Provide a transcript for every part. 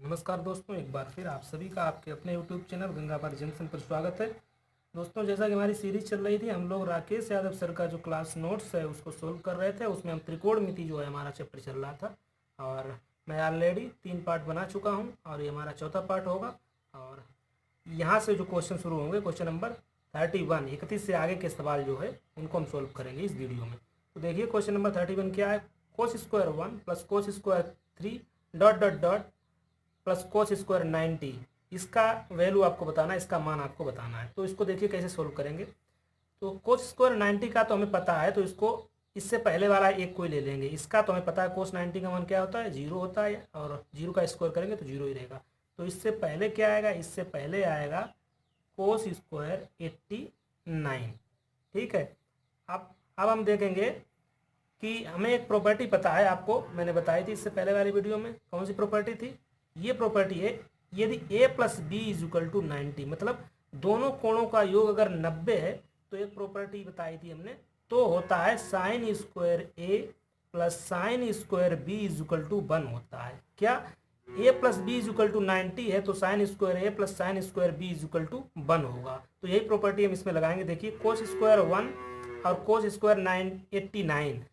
नमस्कार दोस्तों, एक बार फिर आप सभी का आपके अपने YouTube चैनल गंगा पार जंक्शन पर स्वागत है। दोस्तों, जैसा कि हमारी सीरीज चल रही थी, हम लोग राकेश यादव सर का जो क्लास नोट्स है उसको सोल्व कर रहे थे। उसमें हम त्रिकोणमिति जो है हमारा चैप्टर चल रहा था और मैं ऑलरेडी 3 पार्ट बना चुका हूँ और ये हमारा चौथा पार्ट होगा। और यहाँ से जो क्वेश्चन शुरू होंगे, क्वेश्चन नंबर 31 से आगे के सवाल जो है उनको हम सोल्व करेंगे इस वीडियो में। तो देखिए क्वेश्चन नंबर 31 क्या है। Cos square 1 plus cos square 3 dot dot dot plus cos square 90, इसका वैल्यू आपको बताना है, इसका मान आपको बताना है। तो इसको देखिए कैसे सोल्व करेंगे। तो कोस स्क्वायर 90 का तो हमें पता है, तो इसको इससे पहले वाला एक कोई ले लेंगे। इसका तो हमें पता है कोस 90 का मान क्या होता है, 0 होता है, और 0 का स्क्वायर करेंगे तो 0 ही रहेगा। तो इससे पहले क्या आएगा, इससे पहले आएगा कोस स्क्वायर 89। ठीक है। अब हम देखेंगे कि हमें एक प्रॉपर्टी पता है, आपको मैंने बताई थी इससे पहले वाली वीडियो में। कौन सी प्रॉपर्टी थी? ये प्रॉपर्टी है, यदि a plus B is equal to 90, मतलब दोनों कोणों का योग अगर 90 है, तो एक प्रॉपर्टी बताई थी हमने, तो होता है sine square a plus sine square B is equal to 1 होता है। क्या? a plus B is equal to 90 है, तो sine square a plus sine square B is equal to 1 होगा। तो यही प्रॉपर्टी हम इसमें लगाएंगे। देखिए कोस स्क्वायर 1 और कोस स्क्वायर 89,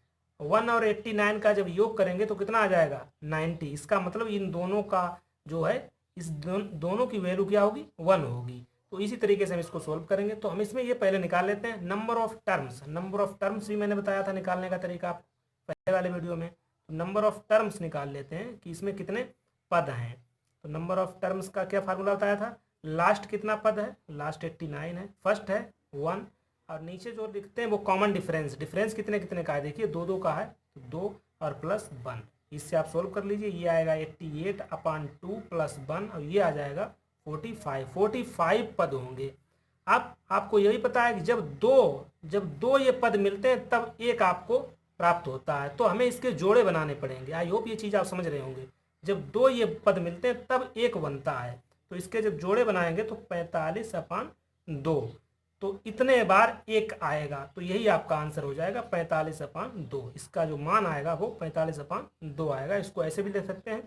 1 और 89 का जब योग करेंगे तो कितना आ जाएगा, 90। इसका मतलब इन दोनों का जो है, इस दोनों की वैल्यू क्या होगी, 1 होगी। तो इसी तरीके से हम इसको सोल्व करेंगे। तो हम इसमें ये पहले निकाल लेते हैं number of terms. Number of terms भी मैंने बताया था निकालने का तरीका पहले वाले वीडियो में। तो नंबर ऑफ टर्म्स निकाल लेते हैं कि इसमें कितने पद हैं। तो नंबर ऑफ टर्म्स का क्या फार्मूला बताया था, लास्ट कितना पद है, लास्ट 89 है, फर्स्ट है 1, और नीचे जो लिखते हैं वो कॉमन डिफरेंस, डिफरेंस कितने कितने का है, देखिए 2 का है, तो 2 और प्लस 1, इससे आप सोल्व कर लीजिए। ये आएगा 88/2 प्लस 1, और ये आ जाएगा 45 पद होंगे। अब आपको यही पता है कि जब दो ये पद मिलते हैं तब एक आपको प्राप्त होता है। तो हमें इसके जोड़े बनाने पड़ेंगे। आई होप ये चीज़ आप समझ रहे होंगे। जब दो ये पद मिलते हैं तब एक बनता है, तो इसके जब जोड़े बनाएंगे तो 45/2, तो इतने बार एक आएगा। तो यही आपका आंसर हो जाएगा 45/2। इसका जो मान आएगा वो 45/2 आएगा। इसको ऐसे भी लिख सकते हैं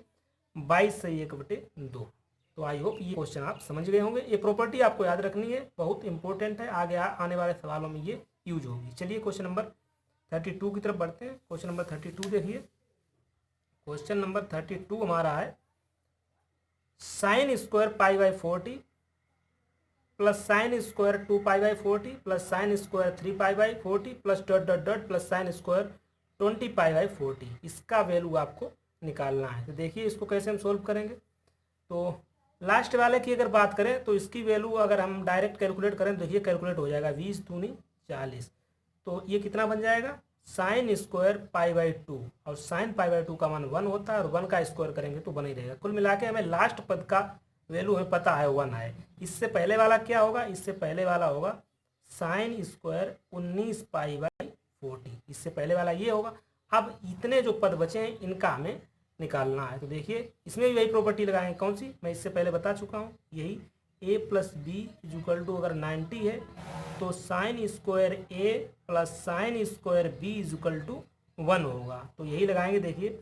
22/1/2। तो आई होप ये क्वेश्चन आप समझ गए होंगे। ये प्रॉपर्टी आपको याद रखनी है, बहुत इंपॉर्टेंट है, आगे आने वाले सवालों में ये यूज होगी। चलिए क्वेश्चन नंबर 32 की तरफ बढ़ते हैं। क्वेश्चन नंबर 32 देखिए। क्वेश्चन नंबर 32 हमारा है sine square π/40 plus sine square 2π/40 plus sine square 3π/40 plus dot dot dot plus sine square 20π/40। इसका वैल्यू आपको निकालना है। तो देखिए इसको कैसे हम सोल्व करेंगे। तो लास्ट वाले की अगर बात करें तो इसकी वैल्यू अगर हम डायरेक्ट कैलकुलेट करें तो ये कैलकुलेट हो जाएगा 20 दूनी 40। तो ये कितना बन जाएगा, साइन स्क्वायर π/2, और साइन π/2 का मान 1 होता है, और 1 का स्क्वायर करेंगे तो 1 ही रहेगा। कुल मिला के हमें लास्ट पद का वैल्यू हमें पता है 1 है। इससे पहले वाला क्या होगा, इससे पहले वाला होगा साइन स्क्वायर 19π/40, इससे पहले वाला ये होगा। अब इतने जो पद बचे हैं इनका हमें निकालना है। तो देखिए इसमें भी वही प्रॉपर्टी लगाएंगे। कौन सी, मैं इससे पहले बता चुका हूँ, यही a plus B equal to अगर 90 है तो sine square a plus sine square b equal to 1 होगा। तो यही लगाएंगे। देखिए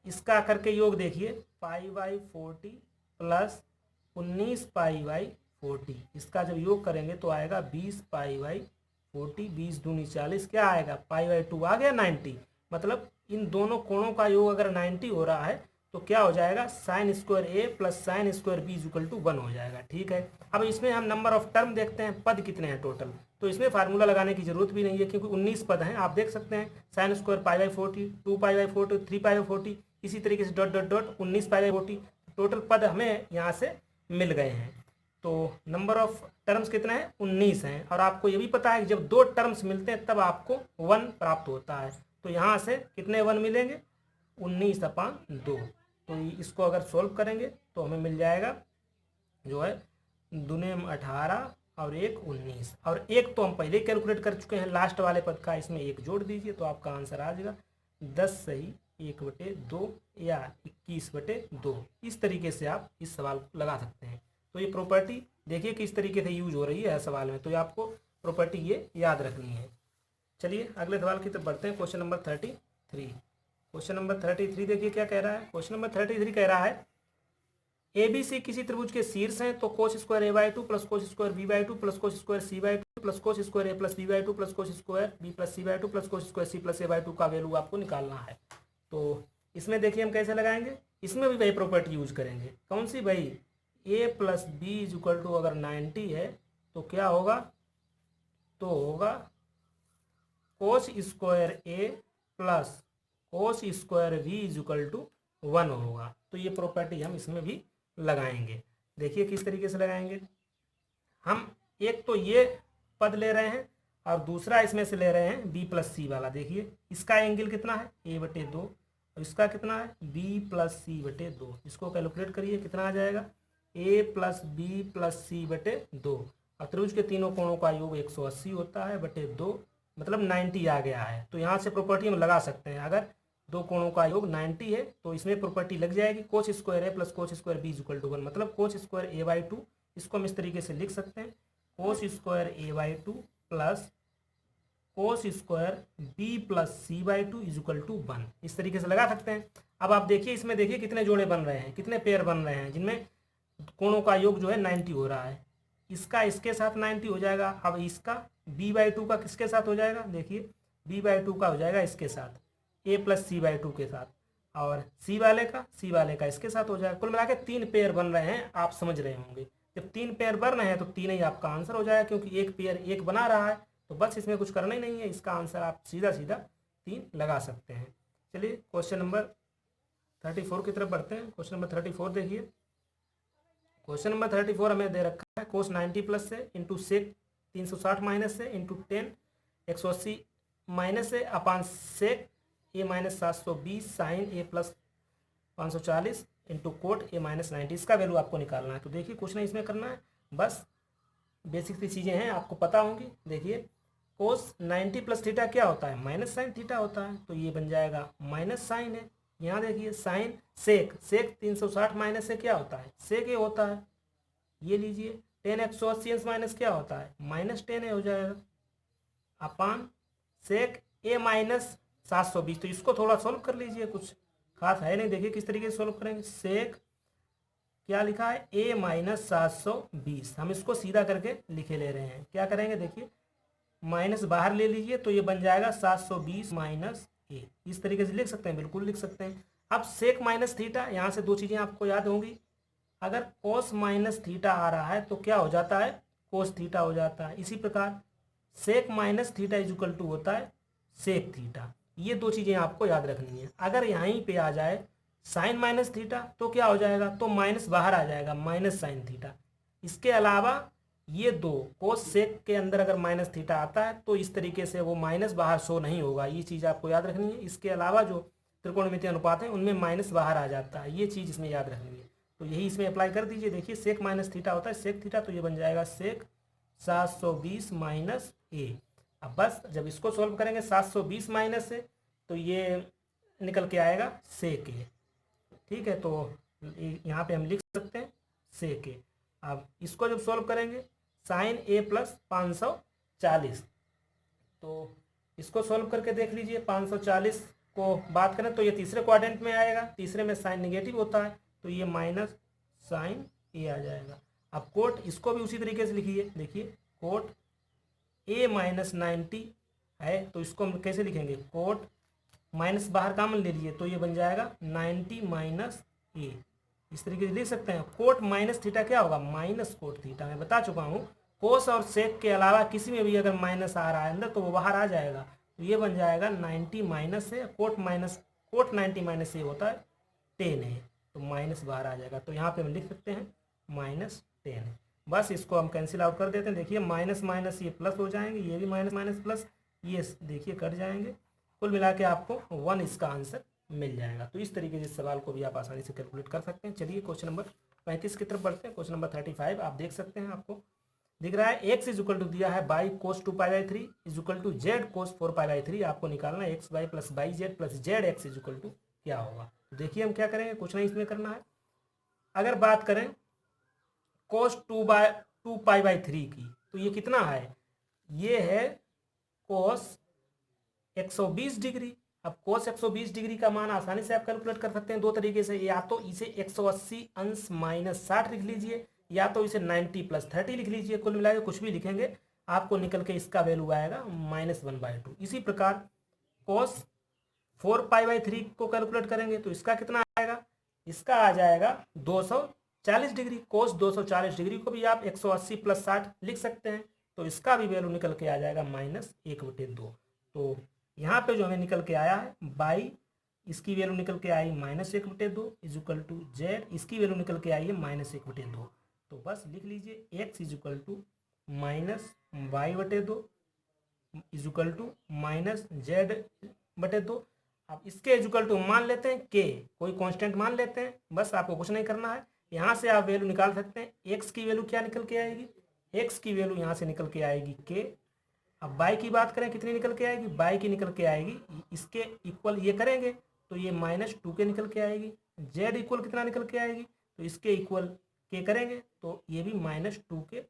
इसका करके योग देखिए, π/40 प्लस 19π/40, इसका जब योग करेंगे तो आएगा 20π/40, 20 दूनी 40, क्या आएगा π/2 आ गया 90। मतलब इन दोनों कोणों का योग अगर 90 हो रहा है तो क्या हो जाएगा, sine square A plus sine square B equal to 1 हो जाएगा। ठीक है। अब इसमें हम नंबर ऑफ टर्म देखते हैं, पद कितने हैं टोटल। तो इसमें फार्मूला लगाने की जरूरत भी नहीं है क्योंकि 19 पद हैं। आप देख सकते हैं साइन स्क्वायर π/40, 2π/40, 3π/40, इसी तरीके से डॉट डॉट डॉट 19π/40, टोटल पद हमें यहाँ से मिल गए हैं। तो नंबर ऑफ टर्म्स कितने हैं, 19 हैं। और आपको ये भी पता है कि जब दो टर्म्स मिलते हैं तब आपको 1 प्राप्त होता है। तो यहाँ से कितने 1 मिलेंगे, 19/2। तो इसको अगर सोल्व करेंगे तो हमें मिल जाएगा जो है दूने 18 और 1 19, और एक तो हम पहले कैलकुलेट कर चुके हैं लास्ट वाले पद का, इसमें एक जोड़ दीजिए तो आपका आंसर आ जाएगा 10 सही 1/2 या 21/2। इस तरीके से आप इस सवाल को लगा सकते हैं। तो ये प्रॉपर्टी देखिए किस तरीके से यूज हो रही है सवाल में, तो ये आपको प्रॉपर्टी ये याद रखनी है। चलिए अगले सवाल की तरफ बढ़ते हैं। Question number 33। क्वेश्चन नंबर 33 देखिए क्या कह रहा है। क्वेश्चन नंबर 33 कह रहा है ए बी सी किसी त्रिभुज के शीर्ष हैं तो cos square A by two plus cos square B by two plus cos square C by two plus cos square A plus B by two plus cos square B plus C by two plus cos square C plus A by two का value आपको निकालना है। तो इसमें देखिए हम कैसे लगाएंगे, इसमें भी वही प्रॉपर्टी यूज करेंगे। कौन सी भाई, A plus B is equal to अगर 90 है तो क्या होगा, तो होगा cos square A plus cos square B is equal to 1 होगा। तो ये प्रॉपर्टी हम इसमें भी लगाएंगे। देखिए किस तरीके से लगाएंगे, हम एक तो ये पद ले रहे हैं और दूसरा इसमें से ले रहे हैं बी प्लस सी वाला। देखिए इसका एंगल कितना है, ए बटे 2, और इसका कितना है, बी प्लस सी बटे 2। इसको कैलकुलेट करिए कितना आ जाएगा, ए प्लस बी प्लस सी बटे 2। और त्रिभुज के तीनों कोणों का योग 180 होता है बटे 2, मतलब 90 आ गया है। तो यहाँ से प्रॉपर्टी हम लगा सकते हैं, अगर दो कोणों का योग 90 है तो इसमें प्रॉपर्टी लग जाएगी cos square A plus cos square B is equal to 1, मतलब कोस स्क्वायर ए बाई 2। इसको हम इस तरीके से लिख सकते हैं, cos square A by 2 plus cos square B plus C by 2 is equal to 1। इस तरीके से लगा सकते हैं। अब आप देखिए इसमें देखिए कितने जोड़े बन रहे हैं, कितने पेयर बन रहे हैं जिनमें कोणों का योग जो है 90 हो रहा है। इसका इसके साथ 90 हो जाएगा। अब इसका बी बाई 2 का किसके साथ हो जाएगा, देखिए बी बाई 2 का हो जाएगा इसके साथ, ए प्लस सी बाई 2 के साथ, और सी वाले का इसके साथ हो जाएगा। कुल मिला के 3 पेयर बन रहे हैं, आप समझ रहे होंगे। जब 3 पेयर बन रहे हैं तो 3 ही आपका आंसर हो जाएगा, क्योंकि एक पेयर एक बना रहा है। तो बस इसमें कुछ करना ही नहीं है, इसका आंसर आप सीधा सीधा 3 लगा सकते हैं। चलिए क्वेश्चन नंबर 34 की तरफ बढ़ते हैं। क्वेश्चन नंबर 34 देखिए, क्वेश्चन नंबर 34 हमें दे रखा है कोस 90 प्लस से इंटू सेक 360 माइनस से इंटू 10 180 माइनस से upon sec A minus 720 sine A plus 540 into cot A minus 90। इसका वैल्यू आपको निकालना है। तो देखिए कुछ नहीं इसमें करना है, बस बेसिक सी चीज़ें हैं आपको पता होंगी। देखिए कोस 90 प्लस थीटा क्या होता है, माइनस साइन थीटा होता है। तो ये बन जाएगा माइनस साइन है। यहाँ देखिए साइन सेक 360 माइनस से क्या होता है, सेक ए होता है। ये लीजिए 10 180 माइनस क्या होता है, माइनस 10 ए हो जाएगा अपान सेक ए माइनस 720। तो इसको थोड़ा सोल्व कर लीजिए, कुछ खास है नहीं। देखिए किस तरीके से सोल्व करेंगे, सेक क्या लिखा है, ए माइनस 720। हम इसको सीधा करके लिखे ले रहे हैं। क्या करेंगे, देखिए माइनस बाहर ले लीजिए तो ये बन जाएगा 720 माइनस ए। इस तरीके से लिख सकते हैं, बिल्कुल लिख सकते हैं। अब सेक माइनस थीटा, यहाँ से 2 चीज़ें आपको याद होंगी। अगर कोस माइनस थीटा आ रहा है तो क्या हो जाता है, कोस थीटा हो जाता है। इसी प्रकार sec minus theta is equal to होता है सेक थीटा। ये 2 चीज़ें आपको याद रखनी है। अगर यहीं पे आ जाए साइन माइनस थीटा तो क्या हो जाएगा, तो माइनस बाहर आ जाएगा, माइनस साइन थीटा। इसके अलावा ये 2 कोस सेक के अंदर अगर माइनस थीटा आता है तो इस तरीके से वो माइनस बाहर शो नहीं होगा। ये चीज़ आपको याद रखनी है। इसके अलावा जो त्रिकोणमितीय अनुपात है उनमें माइनस बाहर आ जाता है, ये चीज़ इसमें याद रखनी है। तो यही इसमें अप्लाई कर दीजिए। देखिए सेक माइनस थीटा होता है सेक थीटा, तो ये बन जाएगा सेक 720 माइनस ए। अब बस जब इसको सोल्व करेंगे 720 माइनस से तो ये निकल के आएगा सेक ए। ठीक है, तो यहाँ पे हम लिख सकते हैं सेक ए। अब इसको जब सॉल्व करेंगे साइन ए प्लस 540, तो इसको सॉल्व करके देख लीजिए। 540 को बात करें तो ये तीसरे क्वाड्रेंट में आएगा, तीसरे में साइन नेगेटिव होता है तो ये माइनस साइन ए आ जाएगा। अब कोट इसको भी उसी तरीके से लिखिए। देखिए कोट ए माइनस 90 है तो इसको हम कैसे लिखेंगे, कोट माइनस बाहर कॉमन ले लिए तो ये बन जाएगा 90 माइनस ए। इस तरीके से लिख सकते हैं। कोट माइनस थीटा क्या होगा, माइनस कोट थीटा। मैं बता चुका हूँ कोस और सेक के अलावा किसी में भी अगर माइनस आ रहा है अंदर तो वो बाहर आ जाएगा। तो ये बन जाएगा 90 माइनस से कोट 90 माइनस ए होता है 10 है, तो माइनस बाहर आ जाएगा। तो यहाँ पे हम लिख सकते हैं माइनस 10। बस इसको हम कैंसिल आउट कर देते हैं। देखिए माइनस माइनस ये प्लस हो जाएंगे, ये भी माइनस माइनस प्लस, ये देखिए कट जाएंगे। कुल मिला के आपको 1 इसका आंसर मिल जाएगा। तो इस तरीके से सवाल को भी आप आसानी से कैलकुलेट कर सकते हैं। चलिए क्वेश्चन नंबर 35 की तरफ बढ़ते हैं। क्वेश्चन नंबर 35 आप देख सकते हैं, आपको दिख रहा है एक्स इज इक्वल टू दिया है Y cos 2π/3 is equal to Z cos 4π/3। आपको निकालना है X Y plus Y Z plus Z X is equal to क्या होगा। तो देखिए हम क्या करेंगे, कुछ नहीं इसमें करना है। अगर बात करें कोस 2π/3 की तो ये कितना है, ये है कोस 120 डिग्री। अब cos 120 डिग्री का मान आसानी से आप कैलकुलेट कर सकते हैं दो तरीके से, या तो इसे 180 अंश माइनस 60 लिख लीजिए, या तो इसे 90 प्लस 30 लिख लीजिए। कुल मिला के कुछ भी लिखेंगे आपको निकल के इसका वैल्यू आएगा -1/2। इसी प्रकार cos 4π/3 को कैलकुलेट करेंगे तो इसका कितना आएगा, इसका आ जाएगा 240 डिग्री। cos 240 डिग्री को भी आप 180 प्लस 60 लिख सकते हैं, तो इसका भी वैल्यू निकल के आ जाएगा -1/2। तो यहाँ पे जो हमें निकल के आया है बाई, इसकी वैल्यू निकल के आई -1/2 इजुकल टू जेड, इसकी वैल्यू निकल के आई है -1/2। तो बस लिख लीजिए x equal to -y/2 equal to -z/2। अब इसके इजुकल टू मान लेते हैं k, कोई कांस्टेंट मान लेते हैं, बस आपको कुछ नहीं करना है। यहाँ से आप वैल्यू निकाल सकते हैं। x की वैल्यू क्या निकल के आएगी, x की वैल्यू यहाँ से निकल के आएगी k। अब बाई की बात करें कितनी निकल के आएगी, बाई की निकल के आएगी, इसके इक्वल ये करेंगे तो ये -2k निकल के आएगी। z इक्वल कितना निकल के आएगी, तो इसके इक्वल k करेंगे तो ये भी -2k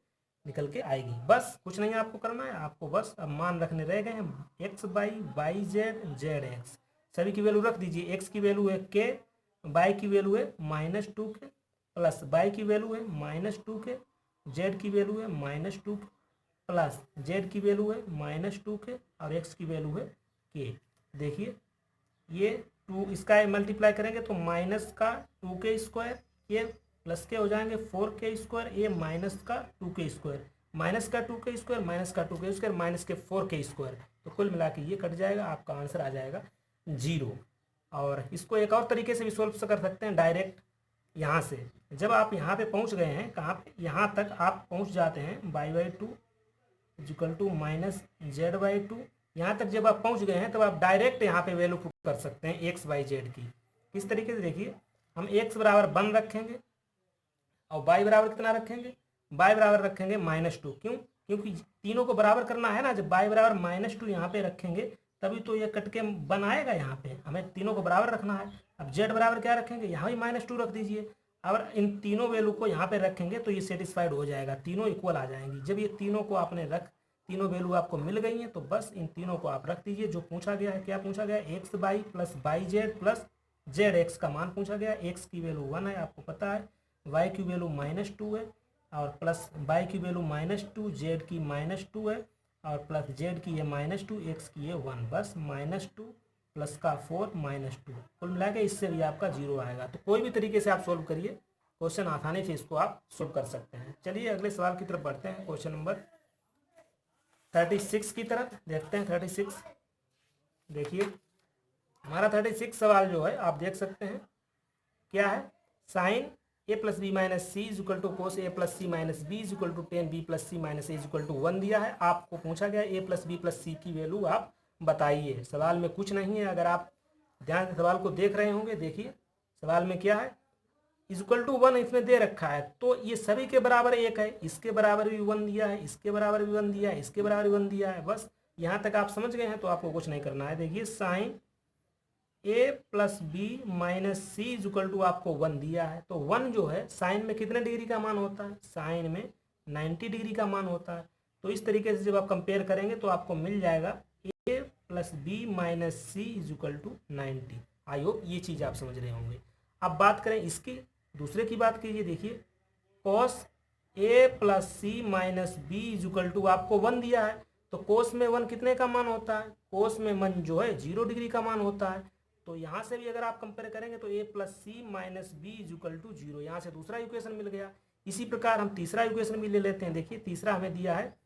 निकल के आएगी। बस कुछ नहीं आपको करना है, आपको बस अब मान रखने रह गए हैं x/yz zx, सभी की वैल्यू रख दीजिए। x की वैल्यू है k, बाई की वैल्यू है -2k, प्लस बाई की वैल्यू है -2k, z की वैल्यू है -2k, प्लस z की वैल्यू है -2k और x की वैल्यू है k। देखिए ये 2 इसका मल्टीप्लाई करेंगे तो माइनस का 2k स्क्वायर, ये प्लस के हो जाएंगे 4k स्क्वायर, ये माइनस का 2k स्क्वायर, माइनस का 2k स्क्वायर, माइनस का 2k स्क्वायर, माइनस के 4k स्क्वायर। तो कुल मिला के ये कट जाएगा, आपका आंसर आ जाएगा 0। और इसको एक और तरीके से भी सोल्व कर सकते हैं डायरेक्ट। यहाँ से जब आप यहाँ पे पहुँच गए हैं, कहाँ पे, यहाँ तक आप पहुँच जाते हैं y/2 इक्वल टू -z/2। यहाँ तक जब आप पहुँच गए हैं तब आप डायरेक्ट यहाँ पे वैल्यू पुट कर सकते हैं x/z की। किस तरीके से, देखिए हम x बराबर 1 रखेंगे और y बराबर कितना रखेंगे, y बराबर रखेंगे -2। क्यों, क्योंकि तीनों को बराबर करना है ना। जब y बराबर -2 यहाँ पे रखेंगे तभी तो ये कट के बनाएगा, यहाँ पे हमें तीनों को बराबर रखना है। अब z बराबर क्या रखेंगे, यहाँ भी -2 रख दीजिए। अगर इन तीनों वैल्यू को यहाँ पे रखेंगे तो ये सेटिस्फाइड हो जाएगा, तीनों इक्वल आ जाएंगी। जब ये तीनों को आपने तीनों वैल्यू आपको मिल गई हैं तो बस इन तीनों को आप रख दीजिए। जो पूछा गया है, क्या पूछा गया है, x/y plus yz plus zx का मान पूछा गया है। x की वैल्यू 1 है, आपको पता है, y की वैल्यू -2 है और प्लस y की वैल्यू -2, z की -2 है और प्लस z की है -2, x की है 1। बस -2 प्लस का 4 -2, कुल मिला के इससे भी आपका 0 आएगा। तो कोई भी तरीके से आप सोल्व करिए, क्वेश्चन आसानी से इसको आप सोल्व कर सकते हैं। चलिए अगले सवाल की तरफ बढ़ते हैं, क्वेश्चन नंबर 36 की तरफ देखते हैं। 36 देखिए हमारा 36 सवाल जो है आप देख सकते हैं क्या है, sine a plus B minus C equal to cos a plus C minus B equal to tan B plus C minus A equal to 1 दिया है। आपको पूछा गया a plus B plus C की वैल्यू आप बताइए। सवाल में कुछ नहीं है, अगर आप ध्यान से सवाल को देख रहे होंगे, देखिए सवाल में क्या है, इक्वल टू 1 इसमें दे रखा है तो ये सभी के बराबर 1 है, इसके बराबर भी 1 दिया है, इसके बराबर भी 1 दिया है, इसके बराबर भी 1 दिया है। बस यहाँ तक आप समझ गए हैं तो आपको कुछ नहीं करना है। देखिए sine a plus B minus C equal to आपको 1 दिया है, तो 1 जो है साइन में कितने डिग्री का मान होता है, साइन में 90 डिग्री का मान होता है। तो इस तरीके से जब आप कंपेयर करेंगे तो आपको मिल जाएगा a plus B minus C equal to 90। I hope ये चीज़ आप समझ रहे होंगे। अब बात करें इसकी, दूसरे की बात कीजिए। देखिए cos a plus C minus B equal to आपको 1 दिया है, तो cos में 1 कितने का मान होता है, cos में 1 जो है 0 डिग्री का मान होता है। तो यहाँ से भी अगर आप कंपेयर करेंगे तो a plus C minus B equal to 0, यहाँ से दूसरा इक्वेशन मिल गया। इसी प्रकार हम तीसरा इक्वेशन भी ले लेते हैं। देखिए तीसरा हमें दिया है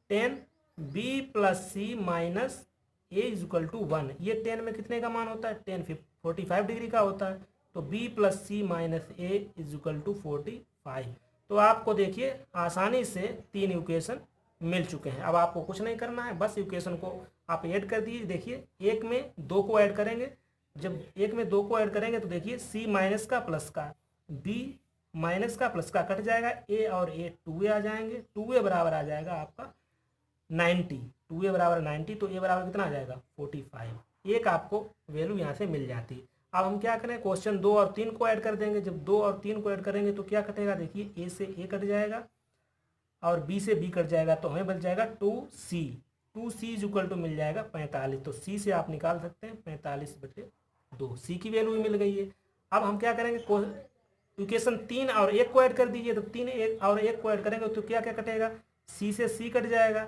10 b plus C minus A equal to 1, ये 10 में कितने का मान होता है, 10 45 डिग्री का होता है। तो b plus C minus A equal to 45। तो आपको देखिए आसानी से 3 इक्वेशन मिल चुके हैं। अब आपको कुछ नहीं करना है, बस इक्वेशन को आप ऐड कर दीजिए। देखिए एक में 2 को ऐड करेंगे, जब एक में 2 को ऐड करेंगे तो देखिए c माइनस का प्लस का, b माइनस का प्लस का कट जाएगा, a और a 2a आ जाएंगे, 2a बराबर आ जाएगा आपका 90, 2a बराबर 90, तो a बराबर कितना आ जाएगा 45। एक आपको वैल्यू यहाँ से मिल जाती है। अब हम क्या करें, क्वेश्चन 2 और 3 को ऐड कर देंगे। जब 2 और 3 को ऐड करेंगे तो क्या कटेगा, देखिए a से a कट जाएगा और b से b कट जाएगा, तो हमें बच जाएगा 2c। 2c is equal to मिल जाएगा 45। तो c से आप निकाल सकते हैं 45/2। c की वैल्यू भी मिल गई है। अब हम क्या करेंगे, इक्वेशन 3 और 1 को ऐड कर दीजिए। तो 3 और 1 को ऐड करेंगे तो क्या क्या कटेगा, c से c कट जाएगा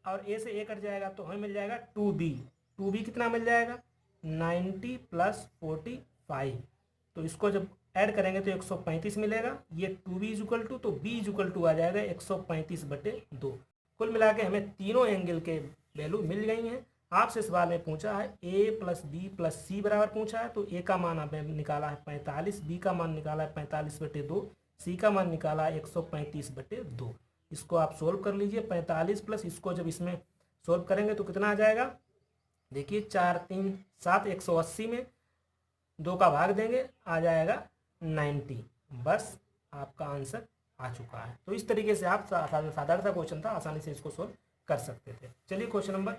और a से a कट जाएगा, तो हमें मिल जाएगा 2b। 2b कितना मिल जाएगा, 90 + 45। तो इसको जब ऐड करेंगे तो 135 मिलेगा। ये 2b इज इक्वल टू, तो b इज इक्वल टू आ जाएगा 135/2। कुल मिला के हमें तीनों एंगल के वैल्यू मिल गई हैं। आपसे सवाल में पूछा है a + b + c बराबर पूछा है, तो a का मान आपने निकाला है 45, b का मान निकाला है 45/2, c का मान निकाला है 135/2। इसको आप सोल्व कर लीजिए। 45 प्लस इसको जब इसमें सोल्व करेंगे तो कितना आ जाएगा, देखिए 4 3 7, 180 में 2 का भाग देंगे, आ जाएगा 90। बस आपका आंसर आ चुका है। तो इस तरीके से आप साधारण सा क्वेश्चन था, आसानी से इसको सोल्व कर सकते थे। चलिए क्वेश्चन नंबर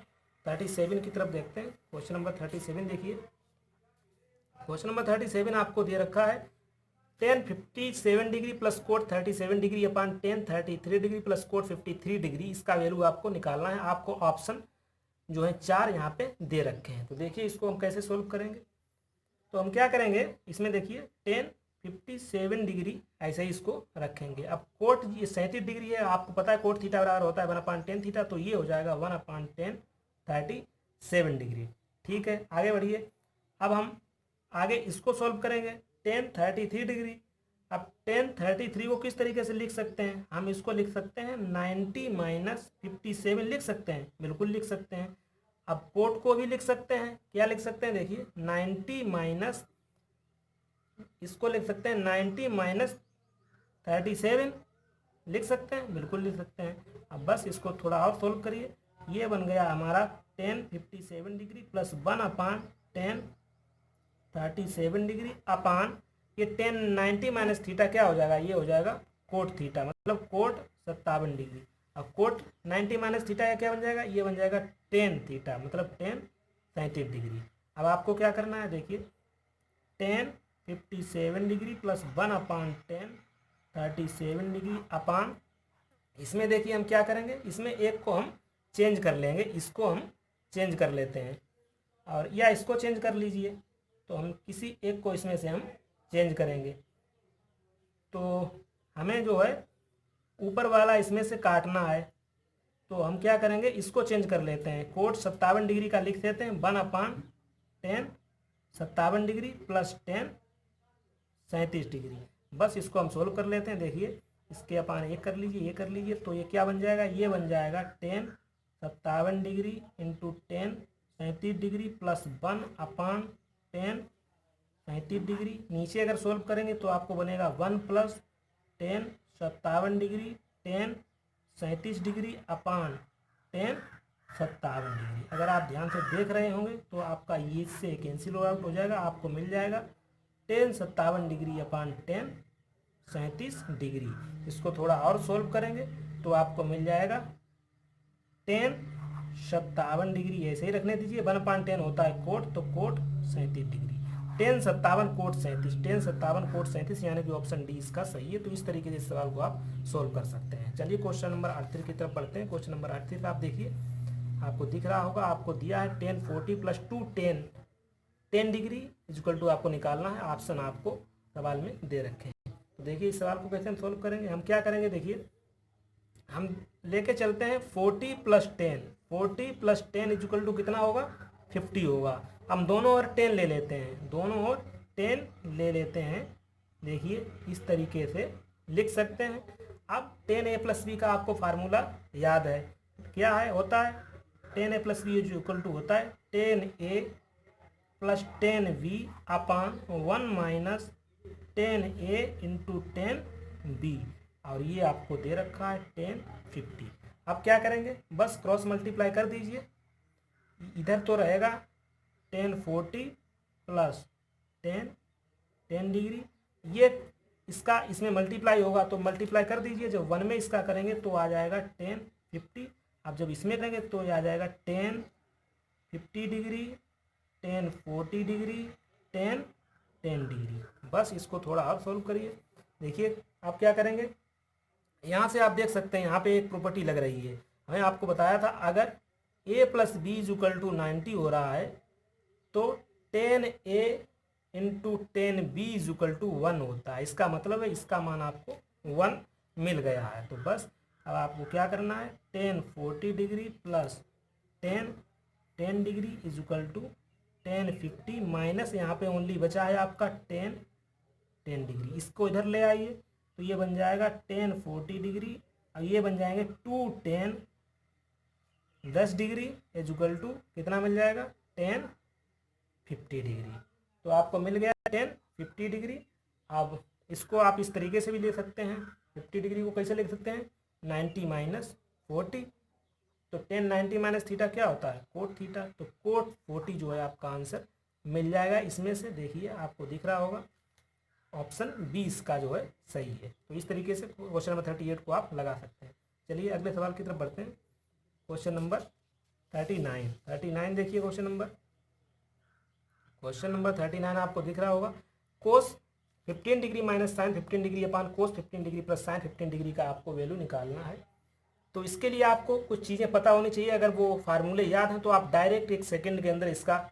37 की तरफ देखते हैं। क्वेश्चन नंबर 37 देखिए। क्वेश्चन नंबर 37 आपको दे रखा है tan 57 degree plus cot 37 degree upon tan 33 degree plus cot 53 degree. इसका वैल्यू आपको निकालना है। आपको ऑप्शन जो है 4 यहाँ पे दे रखे हैं। तो देखिए इसको हम कैसे सोल्व करेंगे। तो हम क्या करेंगे, इसमें देखिए tan 57 डिग्री ऐसे ही इसको रखेंगे। अब कोट ये 37 डिग्री है, आपको पता है कोट थीटा बराबर होता है 1/tan थीटा, तो ये हो जाएगा 1/tan 37 डिग्री। ठीक है, आगे बढ़िए। अब हम आगे इसको सॉल्व करेंगे tan 33 डिग्री। अब tan 33 को किस तरीके से लिख सकते हैं, हम इसको लिख सकते हैं 90 - 57 लिख सकते हैं, बिल्कुल लिख सकते हैं। अब कोट को भी लिख सकते हैं, क्या लिख सकते हैं, देखिए 90 इसको लिख सकते हैं 90 - 37 लिख सकते हैं, बिल्कुल लिख सकते हैं। अब बस इसको थोड़ा और सोल्व करिए। ये बन गया हमारा tan 57 degree plus 1/tan 37 degree upon ये tan 90 - थीटा क्या हो जाएगा, ये हो जाएगा कोट थीटा, मतलब कोट 57 डिग्री। अब कोट 90 - थीटा क्या बन जाएगा, ये बन जाएगा tan थीटा, मतलब tan 37 डिग्री। अब आपको क्या करना है, देखिए tan 57 degree plus 1/tan 37 degree upon, इसमें देखिए हम क्या करेंगे, इसमें एक को हम चेंज कर लेंगे, इसको हम चेंज कर लेते हैं, और या इसको चेंज कर लीजिए। तो हम किसी एक को इसमें से हम चेंज करेंगे। तो हमें जो है ऊपर वाला इसमें से काटना है, तो हम क्या करेंगे, इसको चेंज कर लेते हैं। कोट 57 डिग्री का लिख देते हैं 1/tan 57 degree plus tan 37 degree. बस इसको हम सोल्व कर लेते हैं। देखिए इसके अपान ये कर लीजिए, ये कर लीजिए, तो ये क्या बन जाएगा, ये बन जाएगा tan 57 degree into tan 37 degree plus 1/tan 37 degree. नीचे अगर सोल्व करेंगे तो आपको बनेगा 1 + tan 57 degree tan 37 degree upon tan 57 degree. अगर आप ध्यान से देख रहे होंगे तो आपका ये से कैंसिल आउट हो जाएगा, आपको मिल जाएगा tan 57 degree upon tan 37 degree. इसको थोड़ा और सोल्व करेंगे तो आपको मिल जाएगा tan 57 डिग्री, ऐसे ही रखने दीजिए, 1/tan होता है कोट, तो cot 37 degree, tan 57 cot 37, tan 57 cot 37, यानी कि ऑप्शन डी इसका सही है। तो इस तरीके से इस सवाल को आप सोल्व कर सकते हैं। चलिए क्वेश्चन नंबर 38 की तरफ बढ़ते हैं। क्वेश्चन नंबर 38 आप देखिए, आपको दिख रहा होगा, आपको दिया है tan 40 + 2tan 10 degree equal to आपको निकालना है। ऑप्शन आपको सवाल में दे रखे हैं। तो देखिए इस सवाल को कैसे हम सोल्व करेंगे, हम क्या करेंगे, देखिए हम लेके चलते हैं 40 + 10, 40 + 10 इक्वल टू कितना होगा, 50 होगा। हम दोनों ओर 10 ले लेते हैं, दोनों ओर 10 ले लेते हैं। देखिए इस तरीके से लिख सकते हैं। अब tan a + b का आपको फार्मूला याद है, क्या है, होता है tan a + b equal to होता है tan a + tan b upon 1 - tan a into tan b, और ये आपको दे रखा है tan 50। अब क्या करेंगे, बस क्रॉस मल्टीप्लाई कर दीजिए। इधर तो रहेगा tan 40 + tan 10 डिग्री, ये इसका इसमें मल्टीप्लाई होगा तो मल्टीप्लाई कर दीजिए। जब 1 में इसका करेंगे तो आ जाएगा tan 50। अब जब इसमें करेंगे तो आ जाएगा tan 50 degree, tan 40 degree, tan 10 degree. बस इसको थोड़ा और सोल्व करिए। देखिए आप क्या करेंगे, यहाँ से आप देख सकते हैं यहाँ पे एक प्रॉपर्टी लग रही है। हमें आपको बताया था अगर a plus B is equal to 90 हो रहा है तो 10a into 10b is equal to 1 होता है। इसका मतलब है इसका मान आपको 1 मिल गया है। तो बस अब आपको क्या करना है, 10 40 degree plus 10 10 degree is equal to 10 50 minus यहाँ पे ओनली बचा है आपका 10 10 डिग्री। इसको इधर ले आइए तो ये बन जाएगा 10 40 डिग्री और ये बन जाएंगे 2 10 10 डिग्री इज इक्वल टू कितना मिल जाएगा 10 50 डिग्री। तो आपको मिल गया 10 50 डिग्री। अब इसको आप इस तरीके से भी ले सकते हैं, 50 डिग्री को कैसे लिख सकते हैं, 90 माइनस 40। तो 10 90 माइनस थीटा क्या होता है, कोट थीटा। तो कोट 40 जो है आपका आंसर मिल जाएगा। इसमें से देखिए आपको दिख रहा होगा ऑप्शन 20 का जो है सही है। तो इस तरीके से क्वेश्चन नंबर 38 को आप लगा सकते हैं। चलिए अगले सवाल की तरफ बढ़ते हैं। क्वेश्चन नंबर 39 देखिए क्वेश्चन नंबर 39 आपको दिख रहा होगा कोस 15 डिग्री माइनस साइन 15 डिग्री अपान कोस 15 डिग्री प्लस साइन 15 डिग्री का आपको वैल्यू निकालना है। तो इसके लिए आपको कुछ चीज़ें पता होनी चाहिए। अगर वो फार्मूले याद हैं तो आप डायरेक्ट 1 सेकेंड के अंदर इसका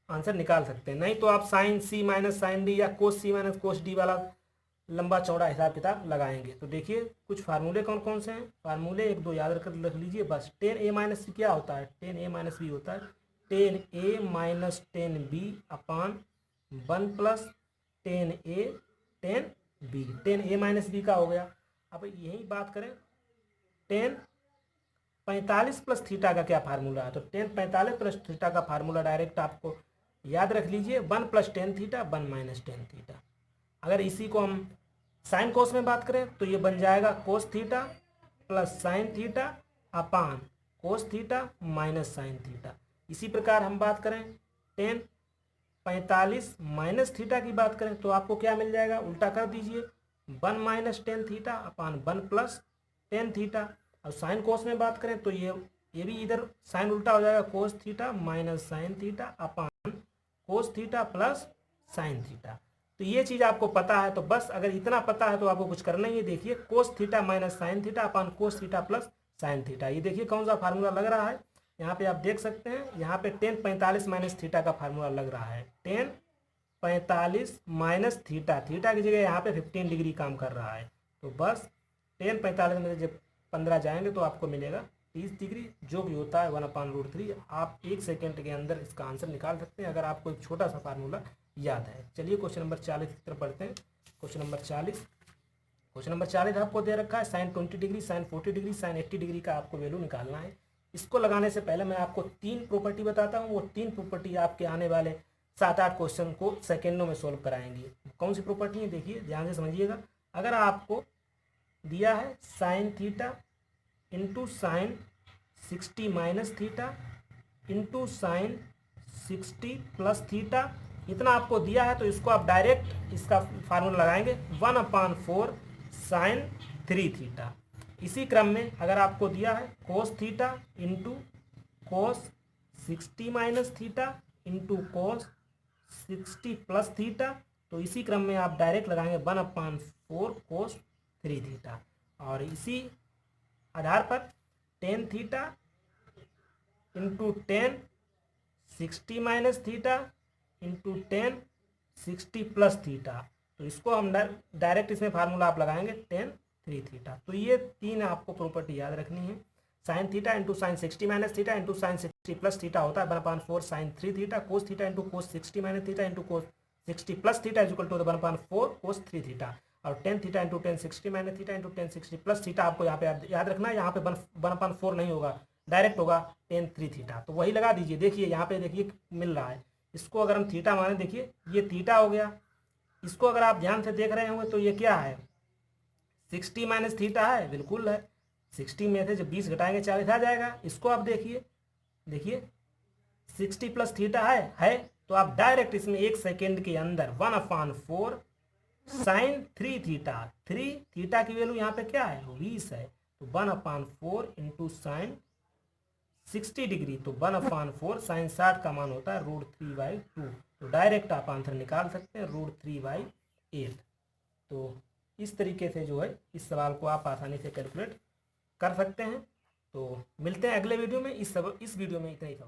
आंसर निकाल सकते हैं। नहीं तो आप साइन सी माइनस साइन डी या कोस सी माइनस कोस डी वाला लंबा चौड़ा हिसाब किताब लगाएंगे। तो देखिए कुछ फार्मूले कौन कौन से हैं, फार्मूले 1 2 याद रख लीजिए बस। 10a माइनस सी क्या होता है, 10a माइनस बी होता है 10a minus 10b upon 1 plus 10a 10b। 10a minus B का हो गया। अब यही बात करें 10 45 प्लस थीटा का क्या फार्मूला है। तो 10 45 प्लस थीटा का फार्मूला डायरेक्ट आपको याद रख लीजिए 1 प्लस 10 थीटा 1 माइनस 10 थीटा। अगर इसी को हम साइन कोस में बात करें तो ये बन जाएगा cos theta plus sine theta upon cos theta minus sine theta. इसी प्रकार हम बात करें 10 45 माइनस थीटा की बात करें तो आपको क्या मिल जाएगा, उल्टा कर दीजिए 1 minus 10 theta upon 1 plus 10 theta. और साइन कोस में बात करें तो ये भी इधर साइन उल्टा हो जाएगा cos theta minus sine theta upon cos theta plus sine theta. तो ये चीज़ आपको पता है। तो बस अगर इतना पता है तो आपको कुछ करना ही है। देखिए cos theta minus sine theta upon cos theta plus sine theta. ये देखिए कौन सा फार्मूला लग रहा है, यहाँ पे आप देख सकते हैं। यहाँ पे 10 45 माइनस थीटा का फार्मूला लग रहा है। 10 45 माइनस थीटा, थीटा की जगह यहाँ पे 15 डिग्री काम कर रहा है। तो बस 10 45 में जब 15 जाएंगे तो आपको मिलेगा 30 डिग्री, जो भी होता है 1/√3। आप 1 सेकेंड के अंदर इसका आंसर निकाल सकते हैं अगर आपको एक छोटा सा फार्मूला याद है। चलिए क्वेश्चन नंबर 40 की तरफ बढ़ते हैं। क्वेश्चन नंबर 40 आपको दे रखा है sine 20 degree sine 40 degree sine 80 degree का आपको वैल्यू निकालना है। इसको लगाने से पहले मैं आपको 3 प्रॉपर्टी बताता हूँ। वो 3 प्रॉपर्टी आपके आने वाले 7-8 क्वेश्चन को सेकेंडों में सोल्व कराएंगी। कौन सी प्रॉपर्टी है देखिए ध्यान से समझिएगा। अगर आपको दिया है sine theta into sine 60 minus theta into sine 60 plus theta, इतना आपको दिया है तो इसको आप डायरेक्ट इसका फार्मूला लगाएंगे 1/4 साइन 3 थीटा। इसी क्रम में अगर आपको दिया है कोस theta into cos 60 minus theta into cos 60 plus theta, तो इसी क्रम में आप डायरेक्ट लगाएंगे 1/4 कोस 3 थीटा। और इसी आधार पर tan theta into 10 60 minus theta into 10 60 plus theta. तो इसको हम डायरेक्ट इसमें फार्मूला आप लगाएंगे 10 3 थीटा। तो ये 3 आपको प्रॉपर्टी याद रखनी है। Sine theta into sine 60 minus theta into sine 60 plus theta होता है 1/4 sine 3 theta. Cos theta into cos 60 minus theta into cos 60 plus theta is equal to 1/4 cos 3 theta. और 10 theta into 10 60 minus theta into 10 60 plus theta आपको यहाँ पे याद रखना है। यहाँ पे 1/4 नहीं होगा, डायरेक्ट होगा 10 3 थीटा। तो वही लगा दीजिए। देखिए यहाँ पे देखिए मिल रहा है। इसको अगर हम थीटा माने, देखिए ये थीटा हो गया। इसको अगर आप ध्यान से देख रहे होंगे तो ये क्या है, 60 माइनस थीटा है, बिल्कुल है। 60 में से जब 20 घटाएंगे 40 आ जाएगा। इसको आप देखिए 60 प्लस थीटा है। तो आप डायरेक्ट इसमें 1 सेकेंड के अंदर 1/4 साइन 3 थीटा, 3 थीटा की वैल्यू यहाँ पे क्या है 20 है। तो 1/4 इंटू साइन 60 डिग्री, तो 1/4 साइन 60 का मान होता है √3/2। तो डायरेक्ट आप आंसर निकाल सकते हैं √3/8। तो इस तरीके से जो है इस सवाल को आप आसानी से कैलकुलेट कर सकते हैं। तो मिलते हैं अगले वीडियो में। इस वीडियो में इतना ही था।